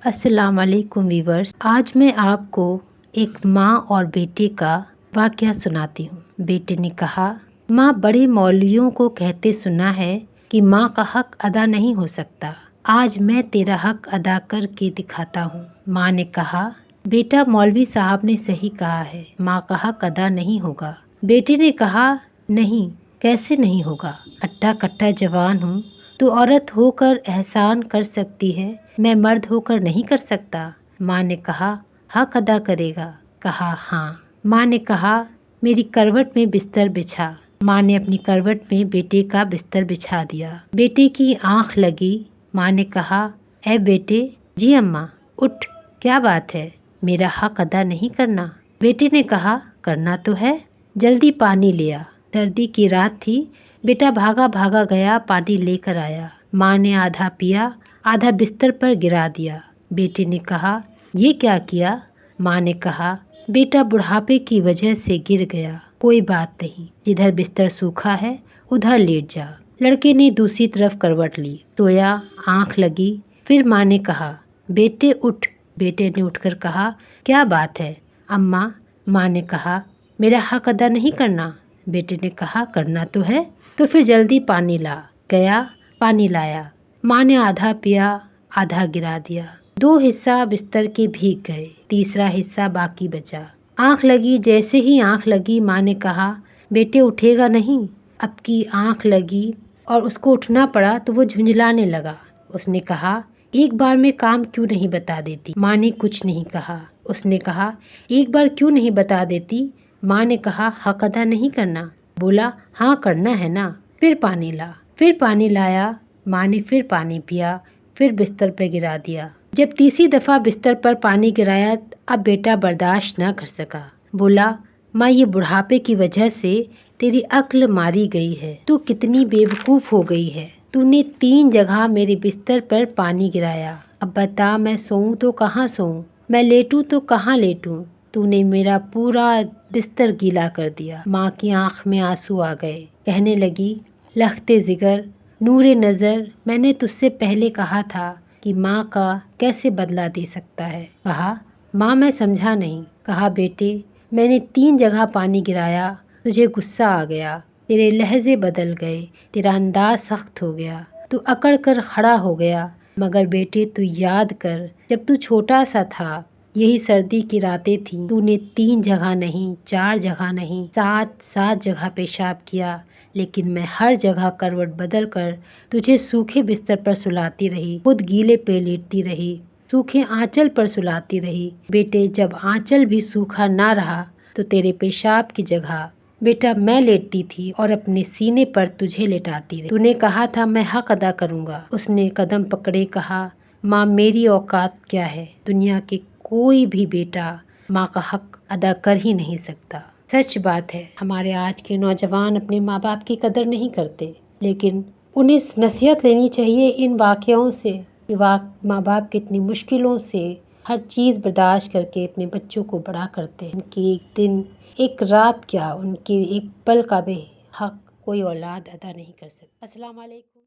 السلام علیکم ویورز، آج میں آپ کو ایک ماں اور بیٹے کا واقعہ سناتی ہوں۔ بیٹے نے کہا، ماں، بڑے مولویوں کو کہتے سنا ہے کہ ماں کا حق ادا نہیں ہو سکتا، آج میں تیرا حق ادا کر کے دکھاتا ہوں۔ ماں نے کہا، بیٹا، مولوی صاحب نے صحیح کہا ہے، ماں کا حق ادا نہیں ہوگا۔ بیٹے نے کہا، نہیں، کیسے نہیں ہوگا؟ ہٹا کٹا جوان ہوں، تو عورت ہو کر احسان کر سکتی ہے، میں مرد ہو کر نہیں کر سکتا۔ ماں نے کہا، حق ادا کرے گا؟ کہا، ہاں۔ ماں نے کہا، میری کروٹ میں بستر بچھا۔ ماں نے اپنی کروٹ میں بیٹے کا بستر بچھا دیا۔ بیٹے کی آنکھ لگی۔ ماں نے کہا، اے بیٹے۔ جی اماں۔ اٹھ، کیا بات ہے؟ میرا حق ادا نہیں کرنا؟ بیٹے نے کہا، کرنا تو ہے، جلدی پانی لے آ۔ سردی کی رات تھی، بیٹا بھاگا بھاگا گیا، پانی لے کر آیا۔ ماں نے آدھا پیا، آدھا بستر پر گرا دیا۔ بیٹے نے کہا، یہ کیا کیا؟ ماں نے کہا، بیٹا بڑھاپے کی وجہ سے گر گیا، کوئی بات نہیں، جدھر بستر سوکھا ہے ادھر لیٹ جا۔ لڑکے نے دوسری طرف کروٹ لی، سویا، آنکھ لگی۔ پھر ماں نے کہا، بیٹے اٹھ۔ بیٹے نے اٹھ کر کہا، کیا بات ہے اماں؟ ماں نے کہا، میرا حق ادا نہیں کرنا؟ بیٹے نے کہا، کرنا تو ہے، تو پھر جلدی پانی لا۔ گیا، پانی لایا۔ ماں نے آدھا پیا، آدھا گرا دیا۔ 2 حصہ بستر کے بھیگ گئے، تیسرا حصہ باقی بچا۔ آنکھ لگی، جیسے ہی آنکھ لگی ماں نے کہا، بیٹے اٹھے گا نہیں؟ اب کی آنکھ لگی اور اس کو اٹھنا پڑا تو وہ جھنجھلانے لگا۔ اس نے کہا، ایک بار میں کام کیوں نہیں بتا دیتی؟ ماں نے کچھ نہیں کہا۔ اس نے کہا، ایک بار کیوں نہیں بتا دیتی؟ ماں نے کہا، حق ادا نہیں کرنا؟ بولا، ہاں کرنا ہے نا۔ پھر پانی لا۔ پھر پانی لایا۔ ماں نے پھر پانی پیا، پھر بستر پہ گرا دیا۔ جب تیسری دفعہ بستر پر پانی گرایا، اب بیٹا برداشت نہ کر سکا۔ بولا، ماں، یہ بڑھاپے کی وجہ سے تیری عقل ماری گئی ہے، تو کتنی بے وقوف ہو گئی ہے، تو نے 3 جگہ میرے بستر پر پانی گرایا۔ اب بتا، میں سوؤں تو کہاں سوؤں، میں لیٹوں تو کہاں لیٹوں، تو نے میرا پورا بستر گیلا کر دیا۔ ماں کی آنکھ میں آنسو آ گئے، کہنے لگی، لختے جگر، نور نظر، میں نے تجھ سے پہلے کہا تھا کہ ماں کا کیسے بدلہ دے سکتا ہے؟ کہا، ماں، میں سمجھا نہیں۔ کہا، بیٹے، میں نے 3 جگہ پانی گرایا، تجھے غصہ آ گیا، تیرے لہجے بدل گئے، تیرا انداز سخت ہو گیا، تو اکڑ کر کھڑا ہو گیا، مگر بیٹے تو یاد کر، جب تو چھوٹا سا تھا، یہی سردی کی راتیں تھیں، تو نے 3 جگہ نہیں، 4 جگہ نہیں، 7 جگہ پیشاب کیا، لیکن میں ہر جگہ کروٹ بدل کر تجھے سوکھے بستر پر سلاتی رہی، خود گیلے پہ لیٹتی رہی، سوکھے آنچل پر سلاتی رہی۔ بیٹے، جب آنچل بھی سوکھا نہ رہا تو تیرے پیشاب کی جگہ بیٹا میں لیٹتی تھی اور اپنے سینے پر تجھے لٹاتی رہی۔ تو نے کہا تھا میں حق ادا کروں گا۔ اس نے قدم پکڑے، کہا، ماں، میری اوقات کیا ہے؟ دنیا کے کوئی بھی بیٹا ماں کا حق ادا کر ہی نہیں سکتا۔ سچ بات ہے، ہمارے آج کے نوجوان اپنے ماں باپ کی قدر نہیں کرتے، لیکن انہیں نصیحت لینی چاہیے ان واقعوں سے کہ ماں باپ کتنی مشکلوں سے ہر چیز برداشت کر کے اپنے بچوں کو بڑا کرتے ہیں۔ ان کی ایک دن، ایک رات کیا، ان کے ایک پل کا بھی حق کوئی اولاد ادا نہیں کر سکتا۔ السلام علیکم۔